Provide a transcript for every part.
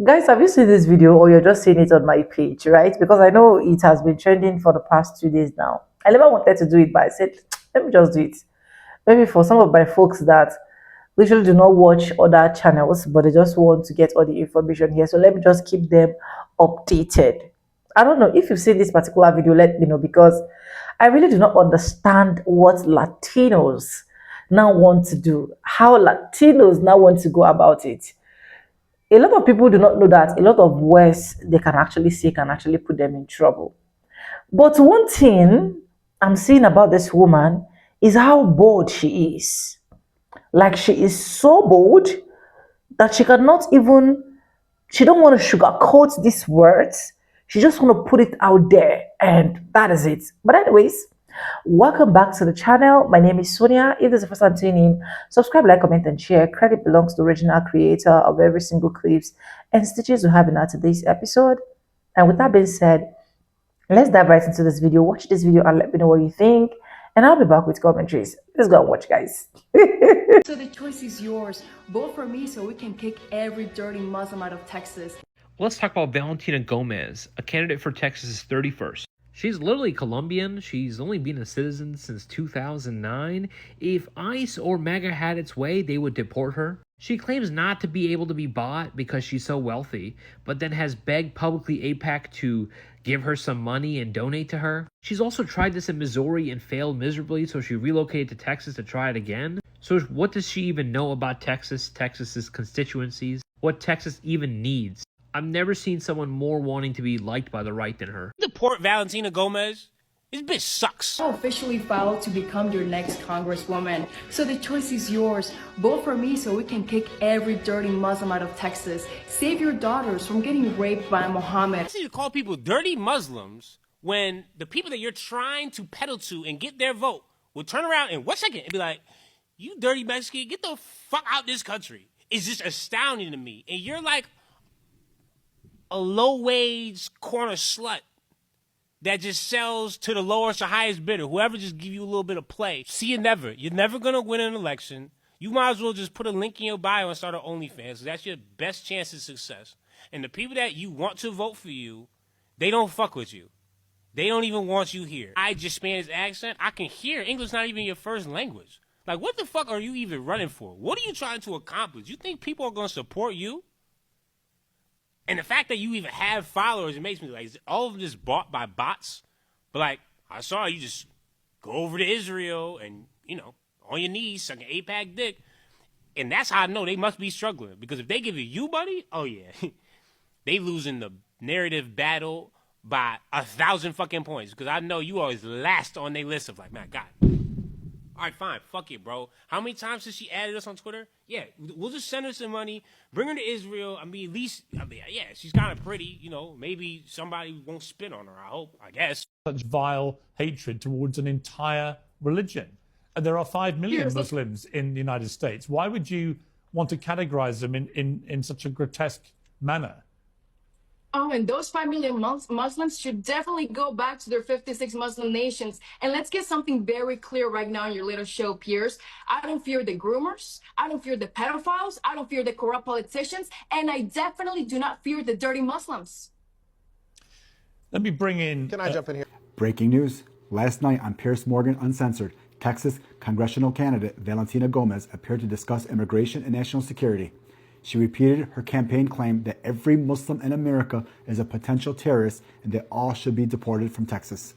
Guys, have you seen this video or you're just seeing it on my page, right? Because I know it has been trending for the past 2 days now. I never wanted to do it, but I said, let me just do it. Maybe for some of my folks that literally do not watch other channels, but they just want to get all the information here. So let me just keep them updated. I don't know if you've seen this particular video, let me know, because I really do not understand what Latinos now want to do, how Latinos now want to go about it. A lot of people do not know that a lot of words they can actually say can actually put them in trouble. But one thing I'm seeing about this woman is how bold she is. Like she is so bold that she cannot even, she don't want to sugarcoat these words. She just want to put it out there and that is it. But anyways, welcome back to the channel. My name is Sonia. If this is the first time tuning in, subscribe, like, comment, and share. Credit belongs to the original creator of every single clips and stitches we have in our today's episode. And with that being said, let's dive right into this video. Watch this video and let me know what you think. And I'll be back with commentaries. Let's go and watch, guys. So the choice is yours. Vote for me so we can kick every dirty Muslim out of Texas. Let's talk about Valentina Gomez, a candidate for Texas's 31st. She's literally Colombian. She's only been a citizen since 2009. If ICE or MAGA had its way, they would deport her. She claims not to be able to be bought because she's so wealthy, but then has begged publicly AIPAC to give her some money and donate to her. She's also tried this in Missouri and failed miserably, so she relocated to Texas to try it again. So what does she even know about Texas, Texas's constituencies, what Texas even needs? I've never seen someone more wanting to be liked by the right than her. Deport Valentina Gomez. This bitch sucks. I officially filed to become your next congresswoman. So the choice is yours. Vote for me so we can kick every dirty Muslim out of Texas. Save your daughters from getting raped by Mohammed. I see you call people dirty Muslims when the people that you're trying to peddle to and get their vote will turn around in 1 second and be like, you dirty Mexican, get the fuck out this country. It's just astounding to me. And you're like a low-wage corner slut that just sells to the lowest or highest bidder, whoever just give you a little bit of play. See you never. You're never going to win an election. You might as well just put a link in your bio and start an OnlyFans. That's your best chance of success. And the people that you want to vote for you, they don't fuck with you. They don't even want you here. I just Spanish accent. I can hear English not even your first language. Like, what the fuck are you even running for? What are you trying to accomplish? You think people are going to support you? And the fact that you even have followers, it makes me like, is all of them just bought by bots? But like, I saw you just go over to Israel and, you know, on your knees, sucking AIPAC dick. And that's how I know they must be struggling. Because if they give you money, oh yeah, they losing the narrative battle by 1,000 fucking points. Because I know you always last on their list of like, man, God. All right, fine. Fuck it, bro. How many times has she added us on Twitter? Yeah, we'll just send her some money, bring her to Israel. Yeah, she's kind of pretty. You know, maybe somebody won't spit on her, I hope, I guess. Such vile hatred towards an entire religion. And there are 5 million Muslims in the United States. Why would you want to categorize them in such a grotesque manner? Oh, and those 5 million Muslims should definitely go back to their 56 Muslim nations. And let's get something very clear right now in your little show, Piers. I don't fear the groomers. I don't fear the pedophiles. I don't fear the corrupt politicians. And I definitely do not fear the dirty Muslims. Let me bring in... Can I jump in here? Breaking news. Last night on Piers Morgan Uncensored, Texas congressional candidate Valentina Gomez appeared to discuss immigration and national security. She repeated her campaign claim that every Muslim in America is a potential terrorist and that all should be deported from Texas.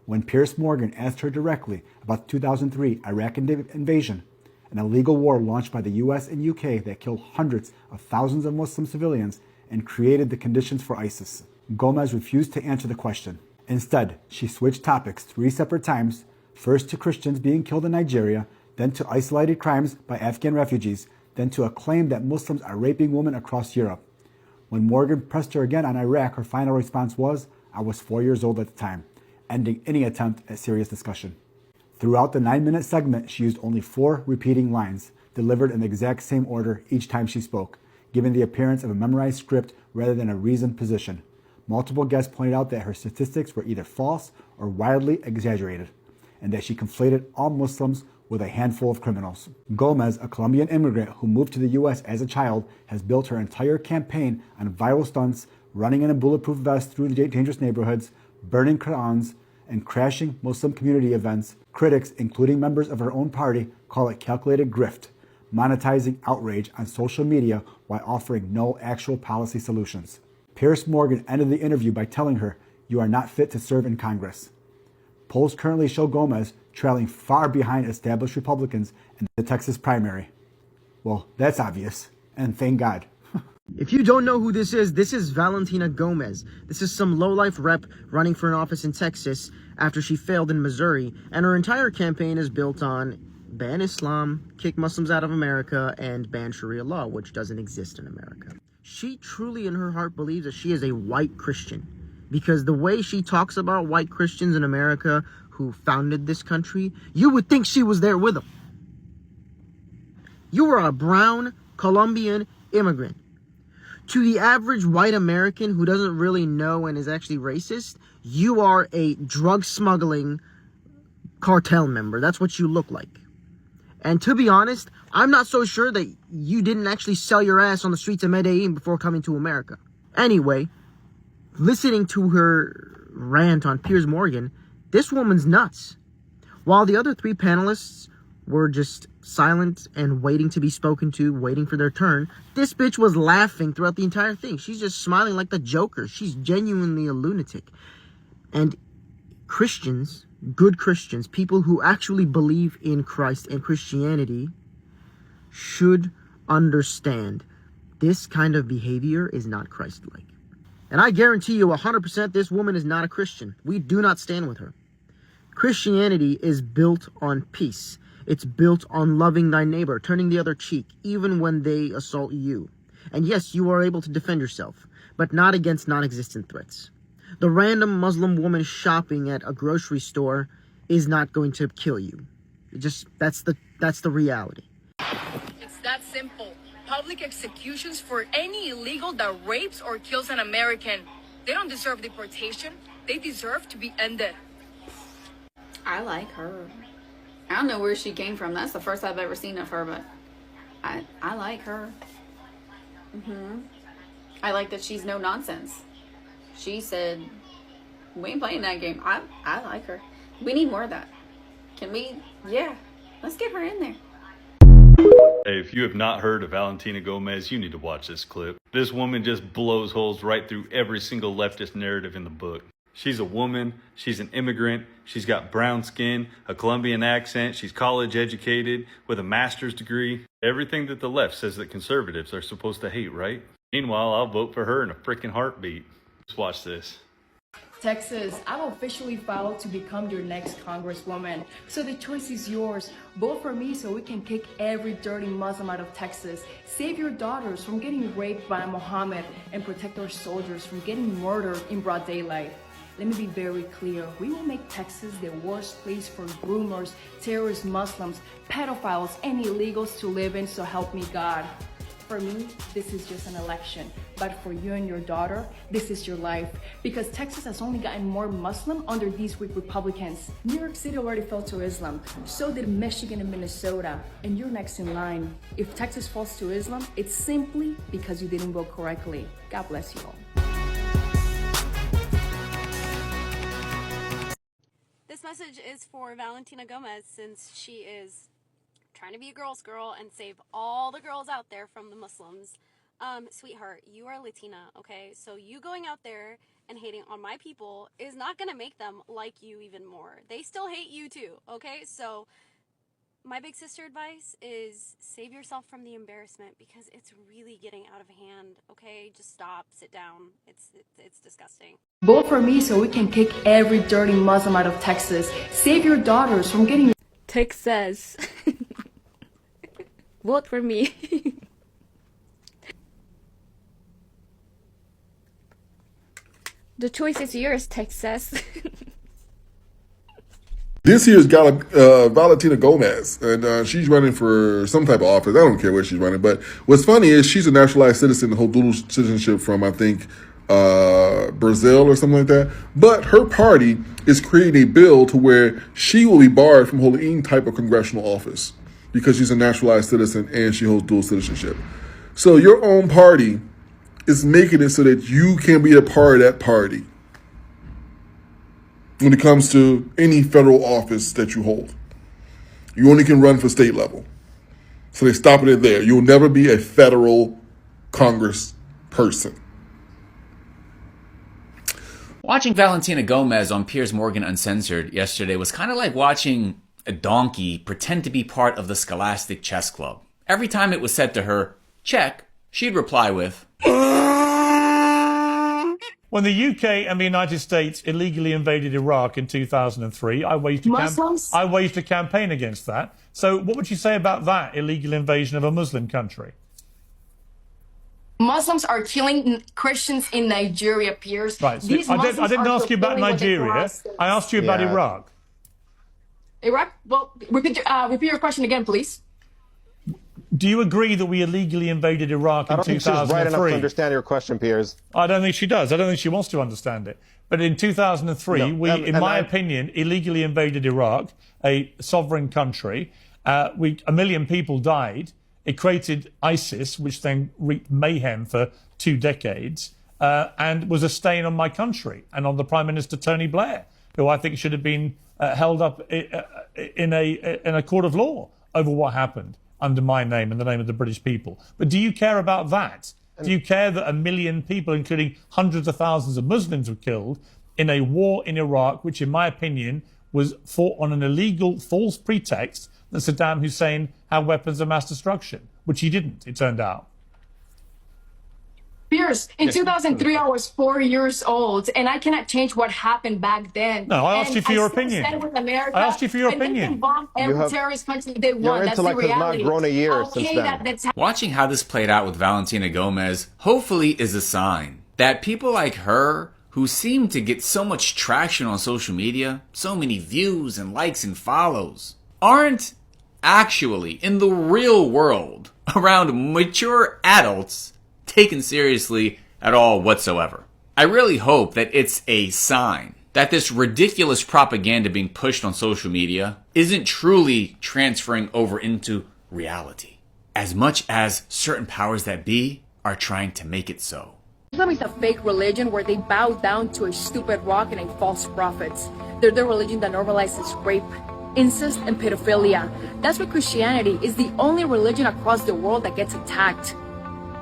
When Piers Morgan asked her directly about the 2003 Iraq invasion, an illegal war launched by the US and UK that killed hundreds of thousands of Muslim civilians and created the conditions for ISIS, Gomez refused to answer the question. Instead, she switched topics 3 separate times, first to Christians being killed in Nigeria, then to isolated crimes by Afghan refugees, then to a claim that Muslims are raping women across Europe. When Morgan pressed her again on Iraq, her final response was, "I was 4 years old at the time," ending any attempt at serious discussion. Throughout the 9-minute segment, she used only 4 repeating lines, delivered in the exact same order each time she spoke, giving the appearance of a memorized script rather than a reasoned position. Multiple guests pointed out that her statistics were either false or wildly exaggerated, and that she conflated all Muslims with a handful of criminals. Gomez, a Colombian immigrant who moved to the U.S. as a child, has built her entire campaign on viral stunts, running in a bulletproof vest through dangerous neighborhoods, burning Qur'ans, and crashing Muslim community events. Critics, including members of her own party, call it calculated grift, monetizing outrage on social media while offering no actual policy solutions. Piers Morgan ended the interview by telling her, "You are not fit to serve in Congress." Polls currently show Gomez trailing far behind established Republicans in the Texas primary. Well, that's obvious, and thank God. If you don't know who this is Valentina Gomez. This is some lowlife rep running for an office in Texas after she failed in Missouri, and her entire campaign is built on ban Islam, kick Muslims out of America, and ban Sharia law, which doesn't exist in America. She truly in her heart believes that she is a white Christian, because the way she talks about white Christians in America who founded this country, you would think she was there with them. You are a brown Colombian immigrant. To the average white American who doesn't really know and is actually racist, you are a drug smuggling cartel member. That's what you look like. And to be honest, I'm not so sure that you didn't actually sell your ass on the streets of Medellin before coming to America. Anyway, listening to her rant on Piers Morgan, this woman's nuts. While the other three panelists were just silent and waiting to be spoken to, waiting for their turn, this bitch was laughing throughout the entire thing. She's just smiling like the Joker. She's genuinely a lunatic. And Christians, good Christians, people who actually believe in Christ and Christianity, should understand this kind of behavior is not Christ-like. And I guarantee you 100% this woman is not a Christian. We do not stand with her. Christianity is built on peace. It's built on loving thy neighbor, turning the other cheek, even when they assault you. And yes, you are able to defend yourself, but not against non-existent threats. The random Muslim woman shopping at a grocery store is not going to kill you. That's the reality. It's that simple. Public executions for any illegal that rapes or kills an American. They don't deserve deportation. They deserve to be ended. I like her. I don't know where she came from. That's the first I've ever seen of her, but I like her. I like that she's no nonsense. She said, we ain't playing that game. I like her. We need more of that. Can we? Yeah. Let's get her in there. Hey, if you have not heard of Valentina Gomez, you need to watch this clip. This woman just blows holes right through every single leftist narrative in the book. She's a woman, she's an immigrant, she's got brown skin, a Colombian accent, she's college educated with a master's degree. Everything that the left says that conservatives are supposed to hate, right? Meanwhile, I'll vote for her in a freaking heartbeat. Let's watch this. Texas, I've officially filed to become your next congresswoman. So the choice is yours. Vote for me so we can kick every dirty Muslim out of Texas. Save your daughters from getting raped by Mohammed and protect our soldiers from getting murdered in broad daylight. Let me be very clear. We will make Texas the worst place for groomers, terrorist Muslims, pedophiles, and illegals to live in, so help me God. For me, this is just an election. But for you and your daughter, this is your life. Because Texas has only gotten more Muslim under these weak Republicans. New York City already fell to Islam. So did Michigan and Minnesota. And you're next in line. If Texas falls to Islam, it's simply because you didn't vote correctly. God bless you all. This message is for Valentina Gomez, since she is trying to be a girl's girl and save all the girls out there from the Muslims. Sweetheart, you are Latina, okay? So you going out there and hating on my people is not going to make them like you even more. They still hate you too, okay? So my big sister advice is save yourself from the embarrassment, because it's really getting out of hand, okay? Just stop, sit down. It's disgusting. Vote for me so we can kick every dirty Muslim out of Texas. Save your daughters from getting... Texas. Vote for me. The choice is yours, Texas. This here's Valentina Gomez, and she's running for some type of office. I don't care where she's running, but what's funny is she's a naturalized citizen, whole dual citizenship from, I think, Brazil or something like that. But her party is creating a bill to where she will be barred from holding any type of congressional office because she's a naturalized citizen and she holds dual citizenship. So your own party is making it so that you can be a part of that party when it comes to any federal office that you hold. You only can run for state level. So they're stopping it there. You'll never be a federal Congress person. Watching Valentina Gomez on Piers Morgan Uncensored yesterday was kind of like watching a donkey pretend to be part of the Scholastic Chess Club. Every time it was said to her, check, she'd reply with, When the UK and the United States illegally invaded Iraq in 2003, I waged a campaign against that. So what would you say about that illegal invasion of a Muslim country? Muslims are killing Christians in Nigeria, Piers. Right. So I didn't ask you about Nigeria. I asked you about Iraq. Iraq? Well, repeat your question again, please. Do you agree that we illegally invaded Iraq in 2003? I don't think she's right enough to understand your question, Piers. I don't think she does. I don't think she wants to understand it. But in 2003, we, in my opinion, illegally invaded Iraq, a sovereign country. A million people died. It created ISIS, which then wreaked mayhem for 2 decades, and was a stain on my country and on the Prime Minister Tony Blair, who I think should have been held up in a court of law over what happened under my name and the name of the British people. But do you care about that? Do you care that 1 million people, including hundreds of thousands of Muslims, were killed in a war in Iraq, which in my opinion was fought on an illegal false pretext that Saddam Hussein had weapons of mass destruction, which he didn't, it turned out? Piers, in 2003, I was 4 years old, and I cannot change what happened back then. No, I asked you for your opinion. I asked you for your opinion. Terrorist country they won. That's the reality. Not grown a year since then. Watching how this played out with Valentina Gomez hopefully is a sign that people like her, who seem to get so much traction on social media, so many views and likes and follows, aren't actually in the real world around mature adults taken seriously at all whatsoever. I really hope that it's a sign that this ridiculous propaganda being pushed on social media isn't truly transferring over into reality, as much as certain powers that be are trying to make it so. Islam is a fake religion where they bow down to a stupid rock and a false prophet. They're the religion that normalizes rape, incest, and pedophilia. That's why Christianity is the only religion across the world that gets attacked.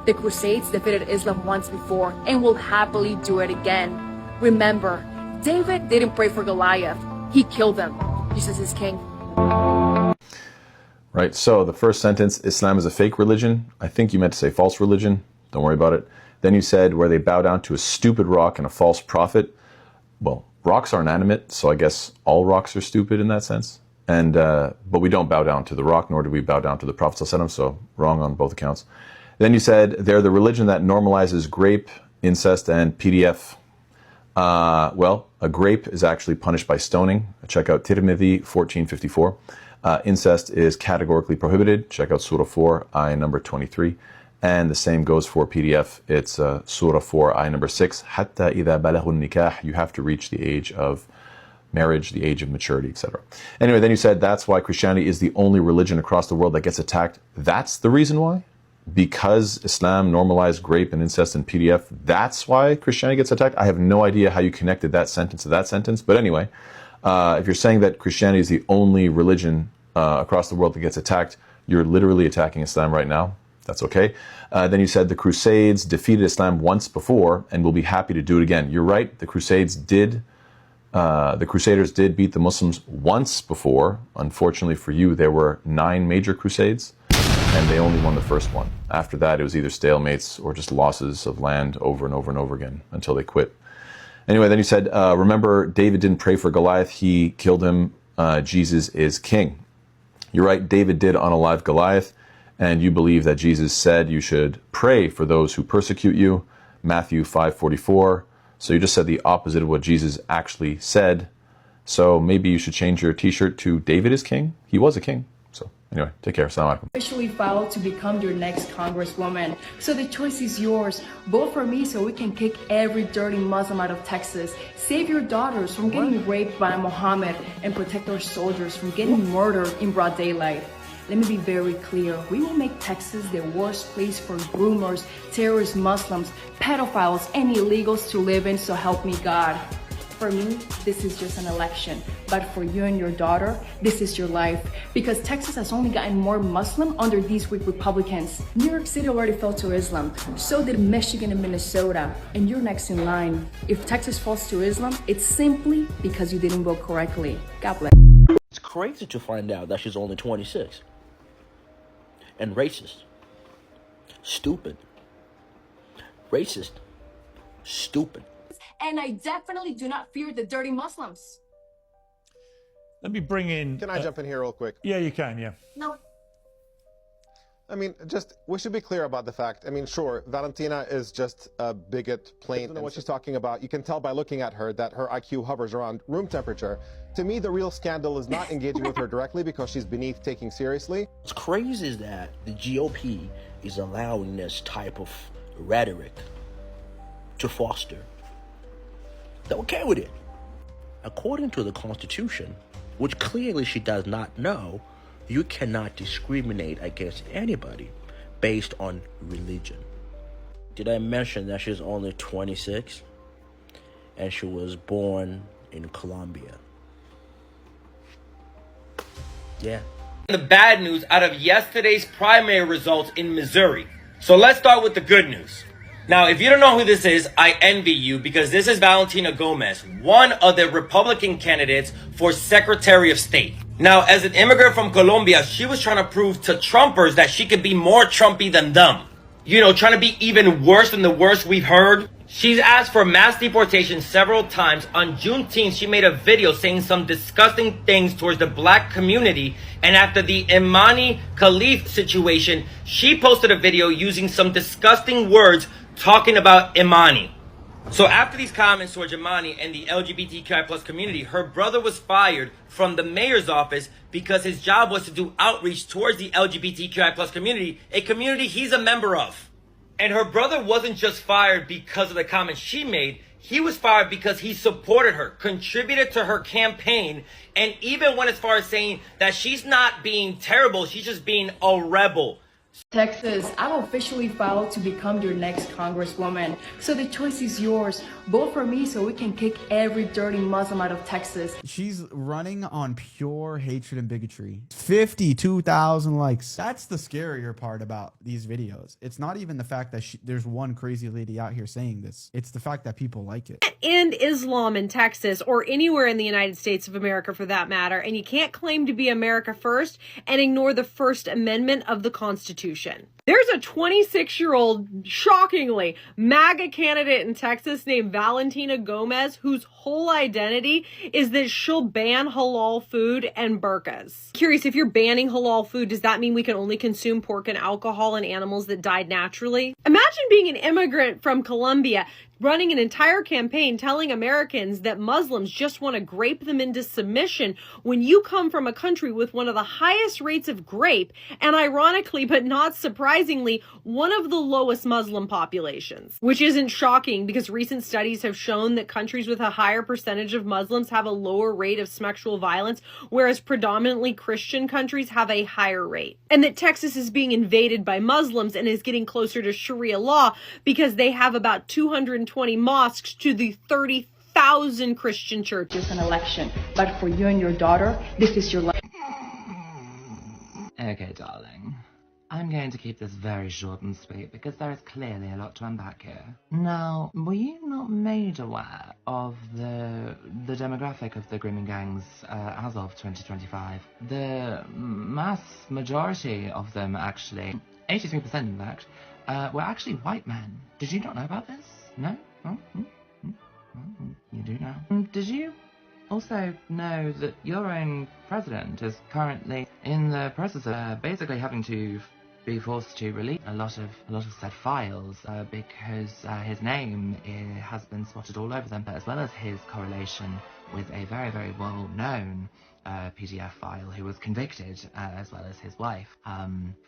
The Crusades defeated Islam once before and will happily do it again. Remember, David didn't pray for Goliath. He killed him. Jesus is king. Right, so the first sentence, Islam is a fake religion. I think you meant to say false religion. Don't worry about it. Then you said where they bow down to a stupid rock and a false prophet. Well, rocks are inanimate, so I guess all rocks are stupid in that sense. And but we don't bow down to the rock, nor do we bow down to the Prophet ﷺ, so wrong on both accounts. Then you said they're the religion that normalizes grape, incest, and PDF. Well, a grape is actually punished by stoning. Check out Tirmidhi 1454. Incest is categorically prohibited. Check out Surah 4, ayah number 23. And the same goes for PDF. It's Surah 4, ayah number 6. Hatta idha balaghu nikah. You have to reach the age of marriage, the age of maturity, etc. Anyway, then you said that's why Christianity is the only religion across the world that gets attacked. That's the reason why? Because Islam normalized grape and incest and PDF, that's why Christianity gets attacked? I have no idea how you connected that sentence to that sentence. But anyway, if you're saying that Christianity is the only religion across the world that gets attacked, you're literally attacking Islam right now. That's okay. Then you said the Crusades defeated Islam once before and will be happy to do it again. You're right. The Crusaders did beat the Muslims once before. Unfortunately for you, there were 9 major crusades, and they only won the first one. After that, it was either stalemates or just losses of land over and over and over again until they quit. Anyway, then you said, remember, David didn't pray for Goliath. He killed him. Jesus is king. You're right. David did unalive Goliath. And you believe that Jesus said you should pray for those who persecute you, Matthew 5:44. So you just said the opposite of what Jesus actually said. So maybe you should change your t-shirt to David is king. He was a king. So Anyway, take care. Assalamu alaikum. Officially filed to become your next congresswoman. So the choice is yours. Vote for me so we can kick every dirty Muslim out of Texas. Save your daughters from getting raped by Mohammed and protect our soldiers from getting murdered in broad daylight. Let me be very clear. We will make Texas the worst place for groomers, terrorist Muslims, pedophiles, and illegals to live in, so help me God. For me, this is just an election. But for you and your daughter, this is your life. Because Texas has only gotten more Muslim under these weak Republicans. New York City already fell to Islam. So did Michigan and Minnesota. And you're next in line. If Texas falls to Islam, it's simply because you didn't vote correctly. God bless. It's crazy to find out that she's only 26. And racist. Stupid. Racist. Stupid. And I definitely do not fear the dirty Muslims. Let me bring in... Can I jump in here real quick? Yeah, you can, yeah. No. I mean, we should be clear about the fact. I mean, sure, Valentina is just a bigot, plain. I don't know what she's talking about. You can tell by looking at her that her IQ hovers around room temperature. To me, the real scandal is not engaging with her directly because she's beneath taking seriously. What's crazy is that the GOP is allowing this type of rhetoric to foster. They're okay with it. According to the Constitution, which clearly she does not know, you cannot discriminate against anybody based on religion. Did I mention that she's only 26 and she was born in Colombia? Yeah. The bad news out of yesterday's primary results in Missouri. So let's start with the good news. Now, if you don't know who this is, I envy you because this is Valentina Gomez, one of the Republican candidates for Secretary of State. Now, as an immigrant from Colombia, she was trying to prove to Trumpers that she could be more Trumpy than them. You know, trying to be even worse than the worst we've heard. She's asked for mass deportation several times. On Juneteenth, she made a video saying some disgusting things towards the black community. And after the Imani Khalif situation, she posted a video using some disgusting words talking about Imani. So after these comments towards Imani and the LGBTQI plus community, her brother was fired from the mayor's office because his job was to do outreach towards the LGBTQI plus community, a community he's a member of. And her brother wasn't just fired because of the comments she made. He was fired because he supported her, contributed to her campaign, and even went as far as saying that she's not being terrible, she's just being a rebel. Texas, I've officially filed to become your next congresswoman. So the choice is yours. Vote for me so we can kick every dirty Muslim out of Texas. She's running on pure hatred and bigotry. 52,000 likes. That's the scarier part about these videos. It's not even the fact that there's one crazy lady out here saying this. It's the fact that people like it. And Islam in Texas or anywhere in the United States of America for that matter, and you can't claim to be America first and ignore the First Amendment of the Constitution. There's a 26-year-old, shockingly, MAGA candidate in Texas named Valentina Gomez whose whole identity is that she'll ban halal food and burqas. Curious, if you're banning halal food, does that mean we can only consume pork and alcohol and animals that died naturally? Imagine being an immigrant from Colombia running an entire campaign telling Americans that Muslims just want to grape them into submission when you come from a country with one of the highest rates of grape and, ironically but not surprisingly, one of the lowest Muslim populations. Which isn't shocking because recent studies have shown that countries with a higher percentage of Muslims have a lower rate of sexual violence, whereas predominantly Christian countries have a higher rate. And that Texas is being invaded by Muslims and is getting closer to Sharia law because they have about 220 mosques to the 30,000 Christian churches. An election, but for you and your daughter, this is your life. Okay, darling. I'm going to keep this very short and sweet because there is clearly a lot to unpack here. Now, were you not made aware of the demographic of the grooming gangs as of 2025? The mass majority of them, actually, 83% in fact, were actually white men. Did you not know about this? No? Oh, you do now. Did you also know that your own president is currently in the process of basically having to be forced to release a lot of said files because his name has been spotted all over them, as well as his correlation with a very, very well-known PDF file who was convicted, as well as his wife,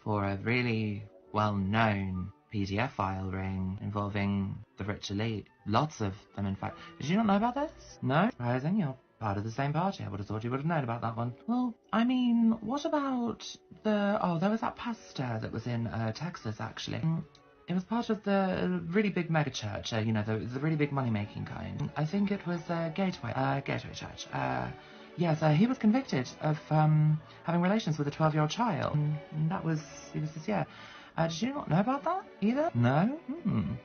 for a really well-known PDF file ring involving the rich elite. Lots of them, in fact. Did you not know about this? No? Surprising, you're part of the same party. I would have thought you would have known about that one. Well, I mean, what about the... Oh, there was that pastor that was in Texas, actually. It was part of the really big mega church, you know, the really big money-making kind. I think it was Gateway Church. Yes, he was convicted of having relations with a 12-year-old child. And that was, he was just, yeah. Did you not know about that either? No?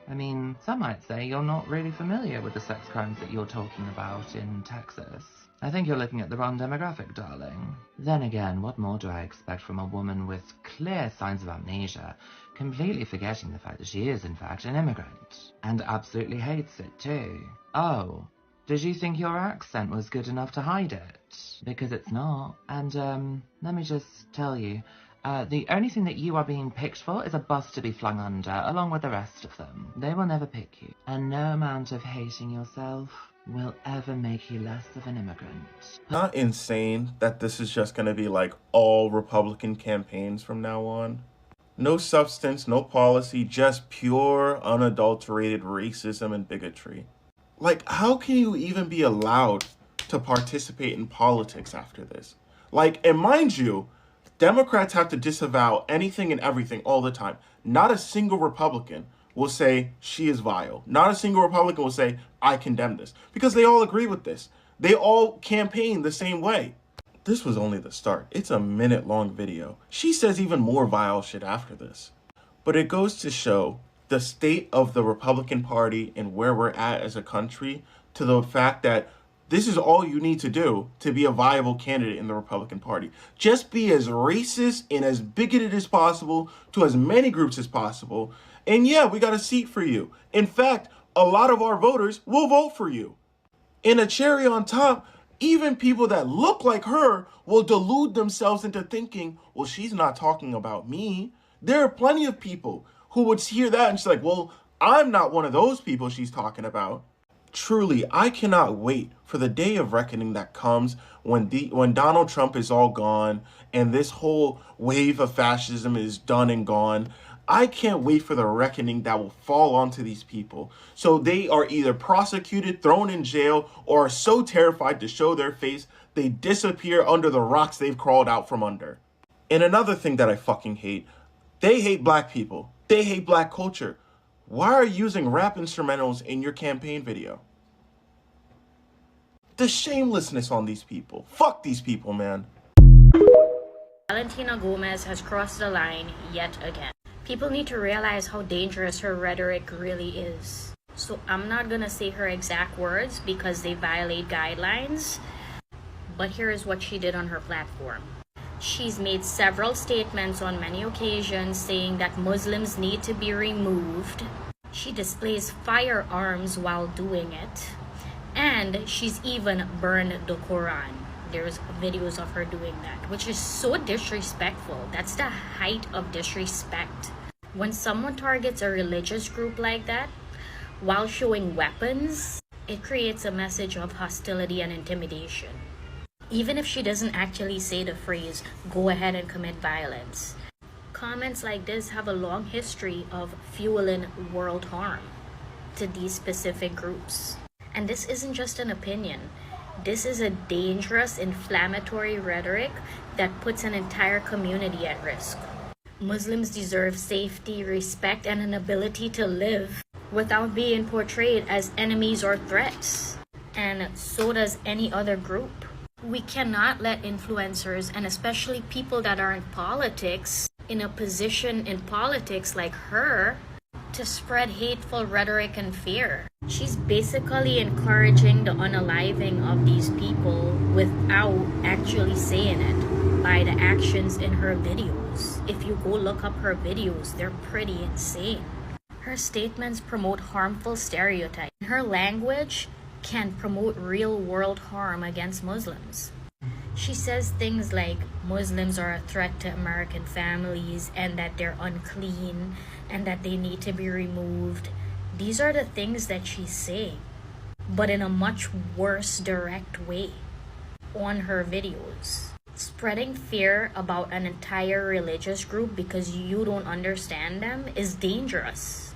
I mean, some might say you're not really familiar with the sex crimes that you're talking about in Texas. I think you're looking at the wrong demographic, darling. Then again, what more do I expect from a woman with clear signs of amnesia, completely forgetting the fact that she is, in fact, an immigrant, and absolutely hates it, too? Oh, did you think your accent was good enough to hide it? Because it's not. And, let me just tell you, the only thing that you are being picked for is a bus to be flung under, along with the rest of them. They will never pick you. And no amount of hating yourself will ever make you less of an immigrant. Not insane that this is just going to be like all Republican campaigns from now on. No substance, no policy, just pure, unadulterated racism and bigotry. Like, how can you even be allowed to participate in politics after this? Like, and mind you, Democrats have to disavow anything and everything all the time. Not a single Republican will say she is vile. Not a single Republican will say, I condemn this. Because they all agree with this. They all campaign the same way. This was only the start. It's a minute-long video. She says even more vile shit after this. But it goes to show the state of the Republican Party and where we're at as a country, to the fact that this is all you need to do to be a viable candidate in the Republican Party. Just be as racist and as bigoted as possible to as many groups as possible. And yeah, we got a seat for you. In fact, a lot of our voters will vote for you. And a cherry on top, even people that look like her will delude themselves into thinking, well, she's not talking about me. There are plenty of people who would hear that and she's like, well, I'm not one of those people she's talking about. Truly, I cannot wait for the day of reckoning that comes when Donald Trump is all gone and this whole wave of fascism is done and gone. I can't wait for the reckoning that will fall onto these people. So they are either prosecuted, thrown in jail, or are so terrified to show their face, they disappear under the rocks they've crawled out from under. And another thing that I fucking hate, they hate black people. They hate black culture. Why are you using rap instrumentals in your campaign video? The shamelessness on these people. Fuck these people, man. Valentina Gomez has crossed the line yet again. People need to realize how dangerous her rhetoric really is. So I'm not gonna say her exact words because they violate guidelines, but here is what she did on her platform. She's made several statements on many occasions saying that Muslims need to be removed. She displays firearms while doing it. And she's even burned the Quran. There's videos of her doing that, which is so disrespectful. That's the height of disrespect. When someone targets a religious group like that, while showing weapons, it creates a message of hostility and intimidation. Even if she doesn't actually say the phrase, go ahead and commit violence. Comments like this have a long history of fueling world harm to these specific groups. And this isn't just an opinion. This is a dangerous, inflammatory rhetoric that puts an entire community at risk. Muslims deserve safety, respect, and an ability to live without being portrayed as enemies or threats. And so does any other group. We cannot let influencers, and especially people that are in politics, in a position in politics like her, to spread hateful rhetoric and fear. She's basically encouraging the unaliving of these people without actually saying it by the actions in her videos. If you go look up her videos, they're pretty insane. Her statements promote harmful stereotypes. Her language can promote real-world harm against Muslims. She says things like Muslims are a threat to American families and that they're unclean and that they need to be removed. These are the things that she's saying, but in a much worse, direct way. on her videos. Spreading fear about an entire religious group because you don't understand them is dangerous.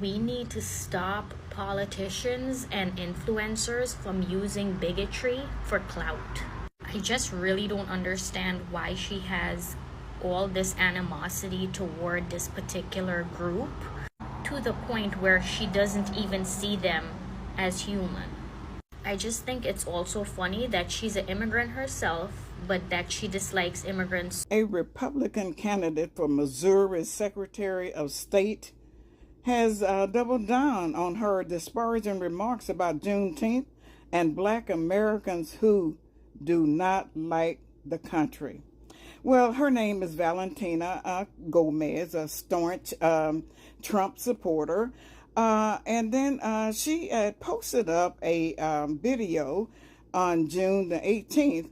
We need to stop politicians and influencers from using bigotry for clout. I just really don't understand why she has all this animosity toward this particular group to the point where she doesn't even see them as human. I just think it's also funny that she's an immigrant herself, but that she dislikes immigrants. A Republican candidate for Missouri's Secretary of State has doubled down on her disparaging remarks about Juneteenth and Black Americans who do not like the country. Well, her name is Valentina Gomez, a staunch Trump supporter. And then she had posted up a video on June the 18th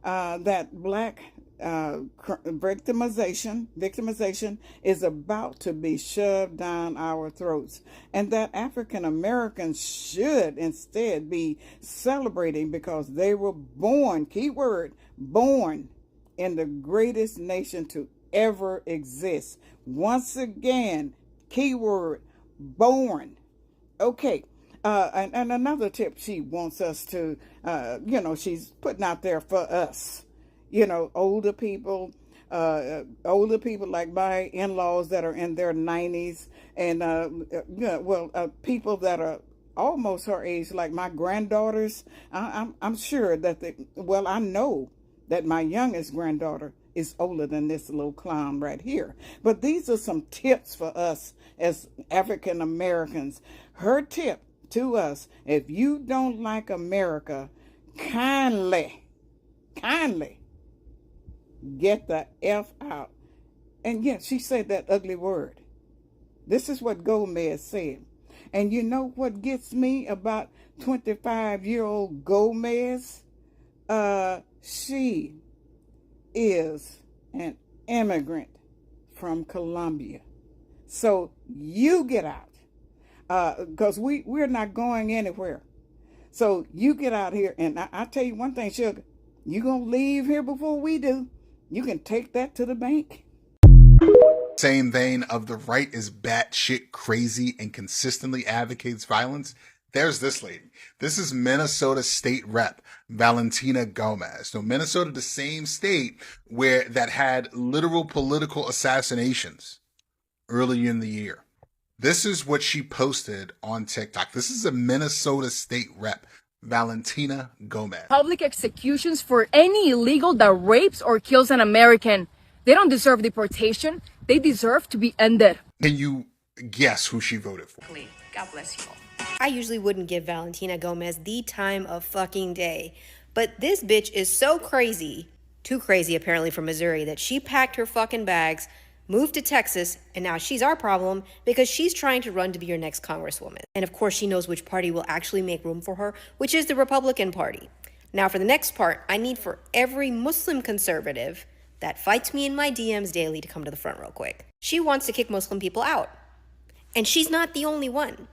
that Black victimization is about to be shoved down our throats, and that African Americans should instead be celebrating because they were born, keyword, born in the greatest nation to ever exist. Once again, keyword, born. Okay. And another tip she wants us to, she's putting out there for us, older people like my in-laws that are in their 90s, and, people that are almost her age, like my granddaughters. I'm sure that I know that my youngest granddaughter is older than this little clown right here. But these are some tips for us as African Americans. Her tip to us: if you don't like America, kindly get the F out. And yes, she said that ugly word. This is what Gomez said. And you know what gets me about 25-year-old Gomez? She is an immigrant from Colombia. So you get out. Because we're not going anywhere. So you get out here, and I tell you one thing, sugar, you're going to leave here before we do. You can take that to the bank. Same vein of the right is batshit crazy and consistently advocates violence. There's this lady. This is Minnesota State Rep Valentina Gomez. So Minnesota, the same state that had literal political assassinations earlier in the year. This is what she posted on TikTok. This is a Minnesota State Rep, Valentina Gomez. Public executions for any illegal that rapes or kills an American. They don't deserve deportation. They deserve to be ended. Can you guess who she voted for? God bless you all. I usually wouldn't give Valentina Gomez the time of fucking day, but this bitch is so crazy, too crazy apparently for Missouri, that she packed her fucking bags, moved to Texas, and now she's our problem because she's trying to run to be your next congresswoman. And of course, she knows which party will actually make room for her, which is the Republican Party. Now, for the next part, I need for every Muslim conservative that fights me in my DMs daily to come to the front real quick. She wants to kick Muslim people out. And she's not the only one.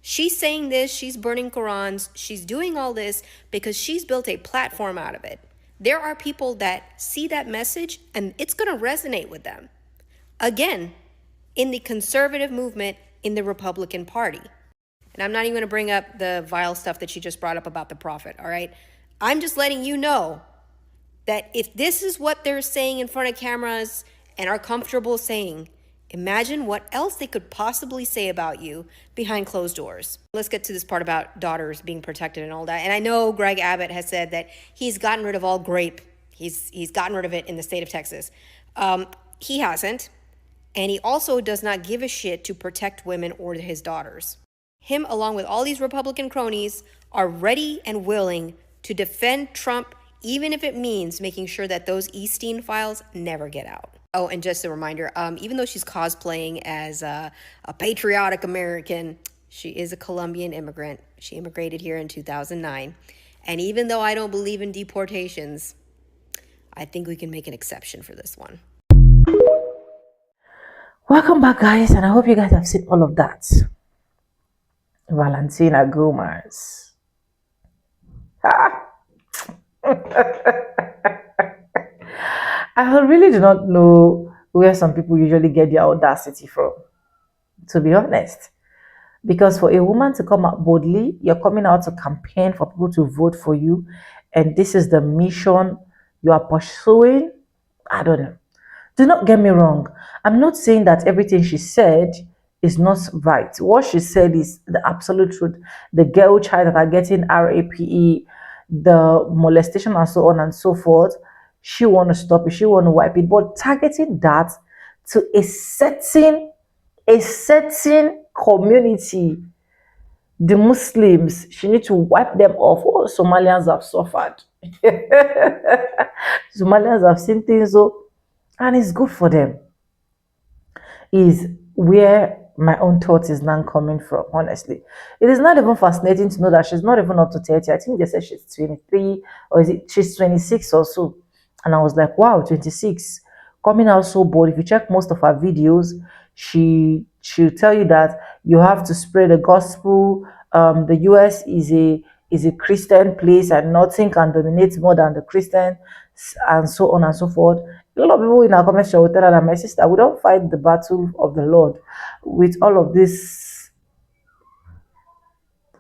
She's saying this, she's burning Qurans, she's doing all this because she's built a platform out of it. There are people that see that message and it's gonna resonate with them. Again, in the conservative movement in the Republican Party. And I'm not even going to bring up the vile stuff that she just brought up about the prophet, all right? I'm just letting you know that if this is what they're saying in front of cameras and are comfortable saying, imagine what else they could possibly say about you behind closed doors. Let's get to this part about daughters being protected and all that. And I know Greg Abbott has said that he's gotten rid of all grape. He's gotten rid of it in the state of Texas. He hasn't. And he also does not give a shit to protect women or his daughters. Him, along with all these Republican cronies, are ready and willing to defend Trump, even if it means making sure that those Epstein files never get out. Oh, and just a reminder, even though she's cosplaying as a patriotic American, she is a Colombian immigrant. She immigrated here in 2009. And even though I don't believe in deportations, I think we can make an exception for this one. Welcome back, guys, and I hope you guys have seen all of that. Valentina Gomez. I really do not know where some people usually get their audacity from, to be honest. Because for a woman to come out boldly, you're coming out to campaign for people to vote for you, and this is the mission you are pursuing. I don't know. Do not get me wrong. I'm not saying that everything she said is not right. What she said is the absolute truth. The girl child that are getting RAPE, the molestation and so on and so forth, she want to stop it. She want to wipe it. But targeting that to a certain community, the Muslims, she need to wipe them off. Oh, Somalians have suffered. Somalians have seen things, so, and it's good for them. Is where my own thoughts is now coming from, honestly. It is not even fascinating to know that she's not even up to 30. I think they said she's 23, or is it she's 26 or so. And I was like, wow, 26. Coming out so bold. If you check most of her videos, she'll tell you that you have to spread the gospel. The US is a Christian place and nothing can dominate more than the Christian, and so on and so forth. A lot of people in our comment section will tell her that, my sister, we don't fight the battle of the Lord with all of this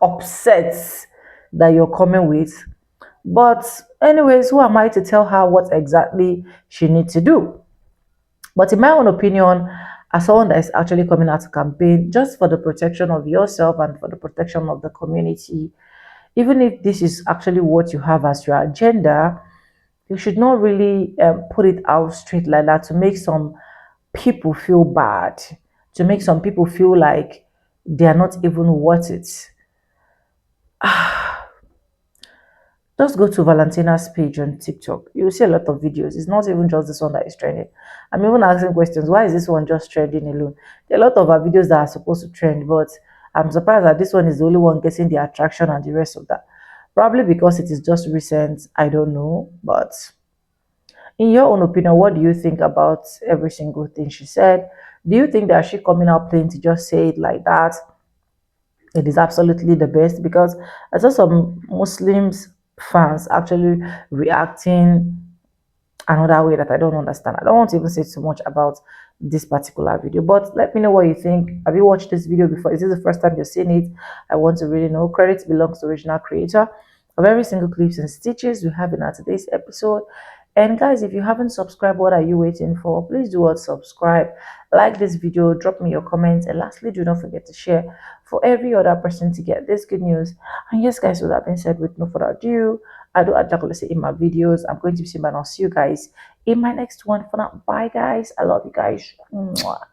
upsets that you're coming with. But anyways, who am I to tell her what exactly she needs to do? But in my own opinion, as someone that is actually coming out to campaign just for the protection of yourself and for the protection of the community, even if this is actually what you have as your agenda, you should not really put it out straight like that to make some people feel bad, to make some people feel like they are not even worth it. Just go to Valentina's page on TikTok. You'll see a lot of videos. It's not even just this one that is trending. I'm even asking questions. Why is this one just trending alone? There are a lot of our videos that are supposed to trend, but I'm surprised that this one is the only one getting the attraction and the rest of that. Probably because it is just recent. I don't know. But in your own opinion, what do you think about every single thing she said? Do you think that she coming out plain to just say it like that, it is absolutely the best? Because I saw some Muslims fans actually reacting another way that I don't understand. I don't want to even say too much about this particular video, but let me know what you think. Have you watched this video before? Is this the first time you're seeing it? I want to really know. Credit belongs to the original creator of every single clips and stitches we have in our today's episode. And guys, if you haven't subscribed, what are you waiting for? Please do what, subscribe, like this video, drop me your comments, and lastly, do not forget to share for every other person to get this good news. And yes, guys, with that being said, with no further ado, I do exactly say in my videos. I'm going to be seeing, and I'll see you guys in my next one. For now, bye, guys. I love you guys. Mwah.